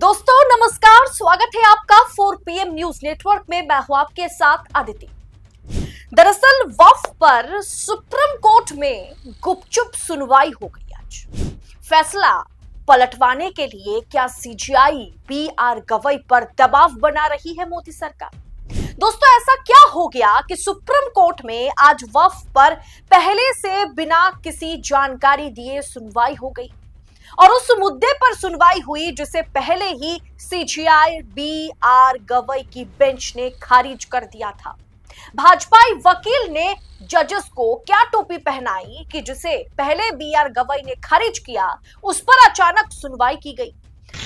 दोस्तों नमस्कार, स्वागत है आपका 4 PM न्यूज नेटवर्क में। मैं हूं आपके साथ आदिति। दरअसल वक्फ पर सुप्रीम कोर्ट में गुपचुप सुनवाई हो गई। आज फैसला पलटवाने के लिए क्या सीजीआई बी.आर. गवई पर दबाव बना रही है मोदी सरकार? दोस्तों ऐसा क्या हो गया कि सुप्रीम कोर्ट में आज वक्फ पर पहले से बिना किसी जानकारी दिए सुनवाई हो गई और उस मुद्दे पर सुनवाई हुई जिसे पहले ही सीजीआई बी.आर. गवई की बेंच ने खारिज कर दिया था। भाजपाई वकील ने जजेस को क्या टोपी पहनाई कि जिसे पहले बी.आर. गवई ने खारिज किया, उस पर अचानक सुनवाई की गई।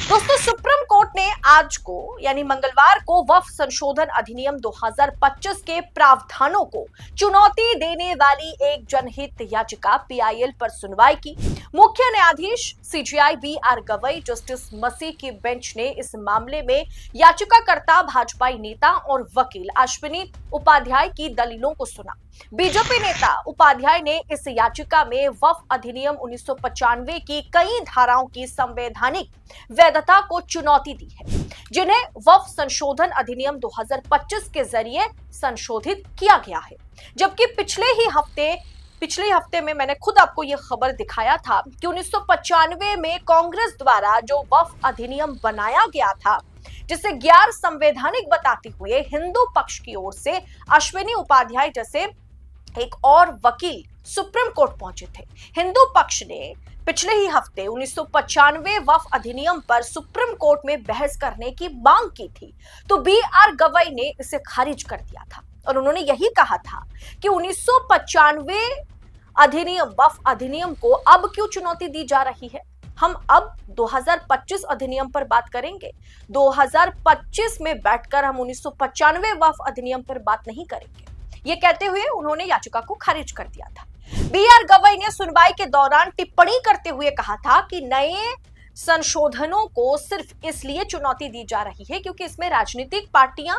दोस्तों सुप्रीम कोर्ट ने आज को यानी मंगलवार को वक्फ संशोधन अधिनियम 2025 के प्रावधानों को चुनौती देने वाली एक जनहित याचिका पीआईएल पर सुनवाई की। मुख्य न्यायाधीश सीजीआई बी.आर. गवई जस्टिस मसी की बेंच ने इस मामले में याचिकाकर्ता भाजपाई नेता और वकील अश्विनी उपाध्याय की दलीलों को सुना। बीजेपी नेता उपाध्याय ने इस याचिका में वक्फ अधिनियम 1995 की कई धाराओं की संवैधानिक वैधता को चुनौती दी है, जिन्हें वक्फ संशोधन अधिनियम 2025 के जरिए संशोधित किया गया है। जबकि पिछले हफ्ते में मैंने खुद आपको यह खबर दिखाया था कि 1995 में कांग्रेस द्वारा जो वक्फ अधिनियम बनाया गया था, जिसे गैर संवैधानिक बताते हुए हिंदू पक्ष की ओर से अश्विनी उपाध्याय जैसे एक और वकील सुप्रीम कोर्ट पहुंचे थे। हिंदू पक्ष ने पिछले ही हफ्ते 1995 वक्फ अधिनियम पर सुप्रीम कोर्ट में बहस करने की मांग की थी, तो बी.आर. गवई ने इसे खारिज कर दिया था और उन्होंने यही कहा था कि 1995 अधिनियम वक्फ अधिनियम को अब क्यों चुनौती दी जा रही है। हम अब 2025 अधिनियम पर बात करेंगे। 2025 में बैठकर हम 1995 वक्फ अधिनियम पर बात नहीं करेंगे, ये कहते हुए उन्होंने याचिका को खारिज कर दिया था। बी.आर. गवई ने सुनवाई के दौरान टिप्पणी करते हुए कहा था कि नए संशोधनों को सिर्फ इसलिए चुनौती दी जा रही है क्योंकि इसमें राजनीतिक पार्टियां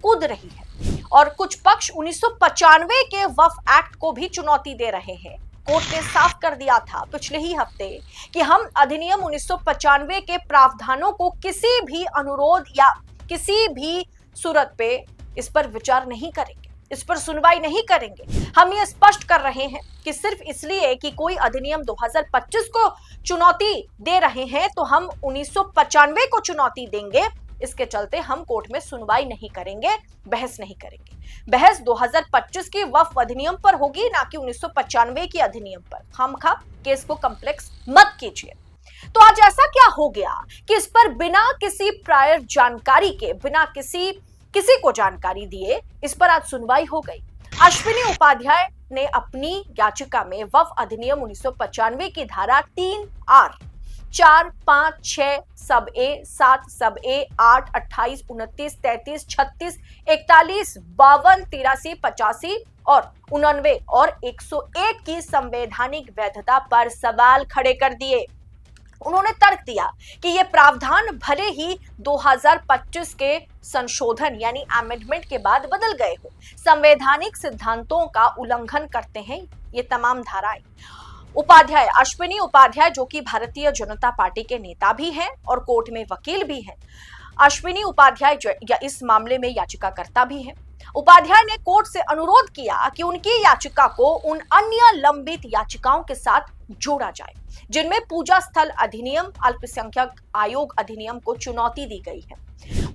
कूद रही है और कुछ पक्ष 1995 के वक्फ एक्ट को भी चुनौती दे रहे हैं। कोर्ट ने साफ कर दिया था पिछले ही हफ्ते कि हम अधिनियम 1995 के प्रावधानों को किसी भी अनुरोध या किसी भी सूरत पे इस पर विचार नहीं करेंगे, इस पर सुनवाई नहीं करेंगे। हम ये स्पष्ट कर रहे हैं कि सिर्फ इसलिए कि कोई अधिनियम 2025 को चुनौती दे रहे हैं तो हम 1995 को चुनौती देंगे। इसके चलते हम कोर्ट में सुनवाई नहीं करेंगे, बहस नहीं करेंगे। बहस 2025 की वक्फ अधिनियम पर होगी, ना कि 1995 की अधिनियम पर। खामखा केस को कॉम्प्लेक्स मत कीजिए। तो आज ऐसा क्या हो गया कि इस पर बिना किसी प्रायर जानकारी के, बिना किसी को जानकारी दिए इस पर आज सुनवाई हो गई। अश्विनी उपाध्याय ने अपनी याचिका में वक्फ अधिनियम 1995 की धारा 3R 4, 5, 6 सब ए, 7 सब ए, 8, 28, 29, 33, 36, 41, 52, 83, 85 और 89 और 101 की संवैधानिक वैधता पर सवाल खड़े कर दिए। उन्होंने तर्क दिया कि ये प्रावधान भले ही 2025 के संशोधन यानी अमेंडमेंट के बाद बदल गए हो, संवैधानिक सिद्धांतों का उल्लंघन करते हैं ये तमाम धाराएं। उपाध्याय अश्विनी उपाध्याय जो कि भारतीय जनता पार्टी के नेता भी हैं और कोर्ट में वकील भी हैं, अश्विनी उपाध्याय इस मामले में याचिकाकर्ता भी हैं। उपाध्याय ने कोर्ट से अनुरोध किया कि उनकी याचिका को उन अन्य लंबित याचिकाओं के साथ जोड़ा जाए जिनमें पूजा स्थल अधिनियम, अल्पसंख्यक आयोग अधिनियम को चुनौती दी गई है।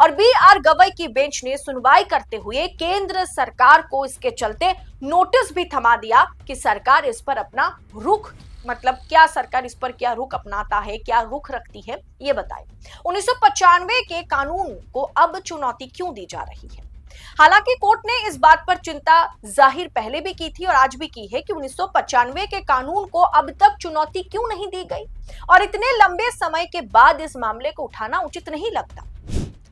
और बी.आर. गवई की बेंच ने सुनवाई करते हुए केंद्र सरकार को इसके चलते नोटिस भी थमा दिया कि सरकार इस पर अपना रुख, मतलब क्या सरकार इस पर क्या रुख अपनाता है, क्या रुख रखती है, ये बताए। 1995 के कानून को अब चुनौती क्यों दी जा रही है? हालांकि कोर्ट ने इस बात पर चिंता जाहिर पहले भी की थी और आज भी की है कि 1995 के कानून को अब तक चुनौती क्यों नहीं दी गई और इतने लंबे समय के बाद इस मामले को उठाना उचित नहीं लगता।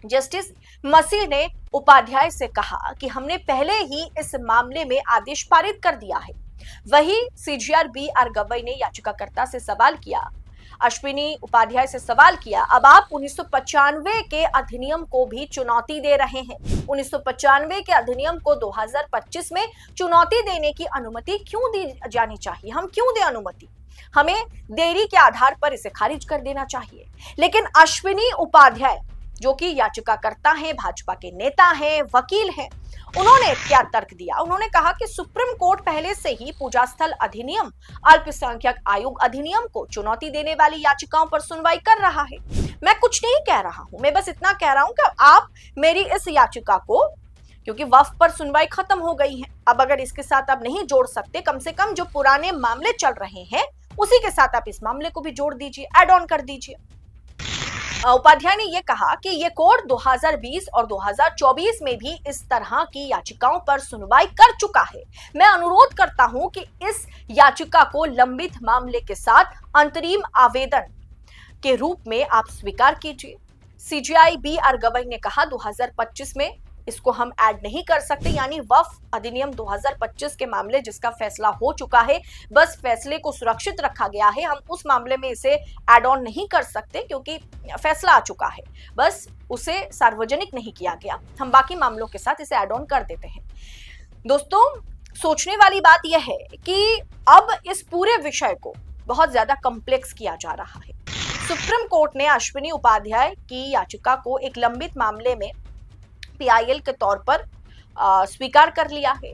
जस्टिस मसी ने उपाध्याय से कहा कि हमने पहले ही इस मामले में आदेश पारित कर दिया है। वही सीजीआई बी.आर. गवई ने याचिकाकर्ता से सवाल किया, अश्विनी उपाध्याय से सवाल किया, अब आप 1995 के अधिनियम को भी चुनौती दे रहे हैं। 1995 के अधिनियम को 2025 में चुनौती देने की अनुमति क्यों दी जानी चाहिए? हम क्यों दें अनुमति? हमें देरी के आधार पर इसे खारिज कर देना चाहिए। लेकिन अश्विनी उपाध्याय जो कि याचिकाकर्ता हैं, भाजपा के नेता हैं, वकील हैं, उन्होंने क्या तर्क दिया? उन्होंने कहा कि सुप्रीम कोर्ट पहले से ही पूजा स्थल अधिनियम, अल्पसंख्यक आयोग अधिनियम को चुनौती देने वाली याचिकाओं पर सुनवाई कर रहा है। मैं कुछ नहीं कह रहा हूं, मैं बस इतना कह रहा हूं कि आप मेरी इस याचिका को, क्योंकि वक्फ पर सुनवाई खत्म हो गई है, अब अगर इसके साथ आप नहीं जोड़ सकते, कम से कम जो पुराने मामले चल रहे हैं उसी के साथ आप इस मामले को भी जोड़ दीजिए, ऐड ऑन कर दीजिए। उपाध्याय ने यह कहा कि यह कोर्ट 2020 और 2024 में भी इस तरह की याचिकाओं पर सुनवाई कर चुका है। मैं अनुरोध करता हूं कि इस याचिका को लंबित मामले के साथ अंतरिम आवेदन के रूप में आप स्वीकार कीजिए। CJI B R. गवई ने कहा 2025 में इसको हम ऐड नहीं कर सकते, यानी वक्फ अधिनियम 2025 के मामले जिसका फैसला हो चुका है, बस फैसले को सुरक्षित रखा गया है, हम उस मामले में इसे ऐड ऑन नहीं कर सकते क्योंकि फैसला आ चुका है, बस उसे सार्वजनिक नहीं किया गया, हम बाकी मामलों के साथ इसे ऐड ऑन कर देते हैं। दोस्तों, सोचने वाली बात यह है कि अब इस पूरे विषय को बहुत ज्यादा कॉम्प्लेक्स किया जा रहा है। सुप्रीम कोर्ट ने अश्विनी उपाध्याय की याचिका को एक लंबित मामले में पीआईएल के तौर पर स्वीकार कर लिया है।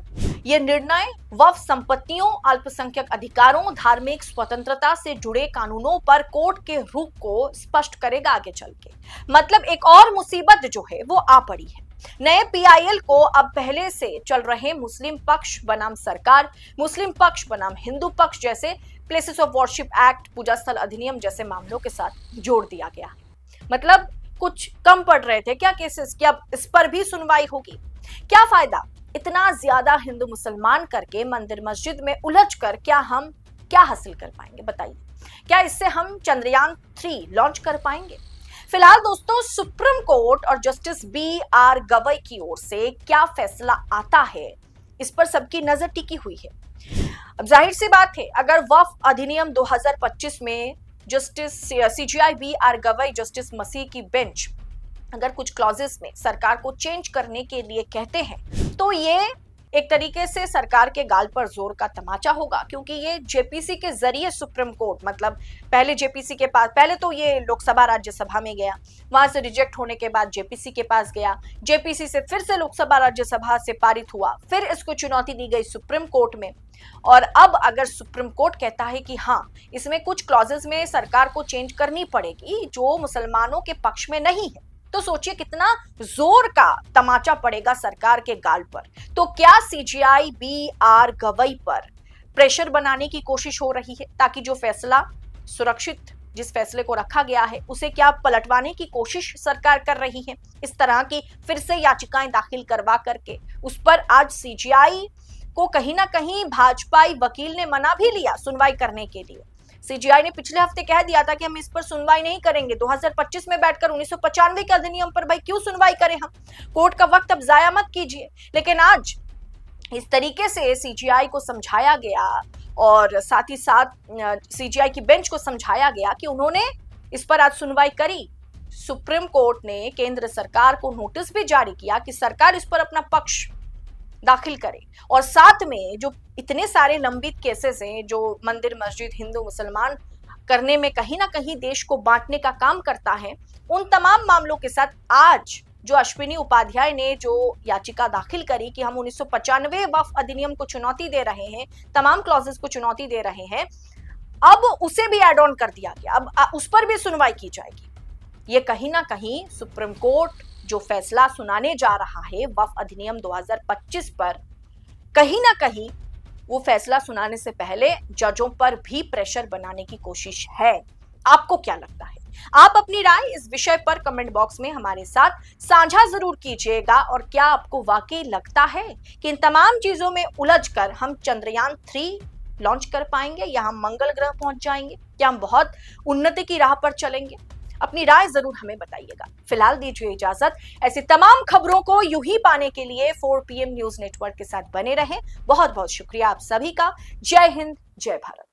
यह निर्णय वक्फ संपत्तियों, अल्पसंख्यक अधिकारों, धार्मिक स्वतंत्रता से जुड़े कानूनों पर कोर्ट के रुख को स्पष्ट करेगा आगे चल के। मतलब एक और मुसीबत जो है वो आ पड़ी है। नए पीआईएल को अब पहले से चल रहे मुस्लिम पक्ष बनाम सरकार, मुस्लिम पक्ष बनाम हिंदू पक्ष जैसे प्लेसेस ऑफ वर्शिप एक्ट, पूजा स्थल अधिनियम जैसे मामलों के साथ जोड़ दिया गया है। मतलब कुछ कम पड़ रहे थे क्या केसेस? क्या इस पर भी सुनवाई होगी? क्या फायदा इतना ज्यादा हिंदू मुसलमान करके मंदिर मस्जिद में उलझ कर क्या हम क्या हासिल कर पाएंगे? बताइए, क्या इससे हम चंद्रयान 3 लॉन्च कर पाएंगे? फिलहाल दोस्तों, सुप्रीम कोर्ट और जस्टिस बी.आर. गवई की ओर से क्या फैसला आता है, इस पर सबकी नजर टिकी हुई है। अब जाहिर सी बात है, अगर वक्फ अधिनियम 2025 में justice CJI B R. Gavai, justice Masih की बेंच अगर कुछ क्लॉजेस में सरकार को चेंज करने के लिए कहते हैं, तो ये एक तरीके से सरकार के गाल पर जोर का तमाचा होगा, क्योंकि ये जेपीसी के जरिए सुप्रीम कोर्ट, मतलब पहले जेपीसी के पास, पहले तो ये लोकसभा राज्यसभा में गया, वहां से रिजेक्ट होने के बाद जेपीसी के पास गया, जेपीसी से फिर से लोकसभा राज्यसभा से पारित हुआ, फिर इसको चुनौती दी गई सुप्रीम कोर्ट में, और अब अगर सुप्रीम कोर्ट कहता है कि हाँ, इसमें कुछ क्लॉजेस में सरकार को चेंज करनी पड़ेगी जो मुसलमानों के पक्ष में नहीं है, तो सोचिए कितना जोर का तमाचा पड़ेगा सरकार के गाल पर। तो क्या सीजेआई बी.आर. गवई पर प्रेशर बनाने की कोशिश हो रही है ताकि जो फैसला सुरक्षित, जिस फैसले को रखा गया है, उसे क्या पलटवाने की कोशिश सरकार कर रही है? इस तरह की फिर से याचिकाएं दाखिल करवा करके उस पर आज सीजेआई को कहीं ना कहीं भाजपाई वकील ने मना भी लिया सुनवाई करने के लिए। सीजेआई ने पिछले हफ्ते कह दिया था कि हम इस पर सुनवाई नहीं करेंगे, 2025 में बैठकर 1995 के अधिनियम पर भाई क्यों सुनवाई करें हम, कोर्ट का वक्त अब जाया मत कीजिए। लेकिन आज इस तरीके से सीजेआई को समझाया गया और साथ ही साथ सीजेआई की बेंच को समझाया गया कि उन्होंने इस पर आज सुनवाई करी। सुप्रीम कोर्ट ने केंद्र सरकार को नोटिस भी जारी किया कि सरकार इस पर अपना पक्ष दाखिल करे, और साथ में जो इतने सारे लंबित केसेस हैं जो मंदिर मस्जिद, हिंदू मुसलमान करने में कहीं ना कहीं देश को बांटने का काम करता है, उन तमाम मामलों के साथ आज जो अश्विनी उपाध्याय ने जो याचिका दाखिल करी कि हम 1995 वक्फ अधिनियम को चुनौती दे रहे हैं, तमाम क्लॉजेस को चुनौती दे रहे हैं, अब उसे भी एड ऑन कर दिया गया, अब उस पर भी सुनवाई की जाएगी। ये कहीं ना कहीं सुप्रीम कोर्ट जो फैसला सुनाने जा रहा है वक्फ अधिनियम 2025 पर, कहीं ना कहीं वो फैसला सुनाने से पहले जजों पर भी प्रेशर बनाने की कोशिश है। आपको क्या लगता है? आप अपनी राय इस विषय पर कमेंट बॉक्स में हमारे साथ साझा जरूर कीजिएगा। और क्या आपको वाकई लगता है कि इन तमाम चीजों में उलझकर हम चंद्रयान 3 लॉन्च कर पाएंगे, या हम मंगल ग्रह पहुंच जाएंगे, क्या हम बहुत उन्नति की राह पर चलेंगे? अपनी राय जरूर हमें बताइएगा। फिलहाल दीजिए इजाजत। ऐसी तमाम खबरों को यूं ही पाने के लिए 4PM न्यूज नेटवर्क के साथ बने रहें। बहुत बहुत शुक्रिया आप सभी का। जय हिंद, जय भारत।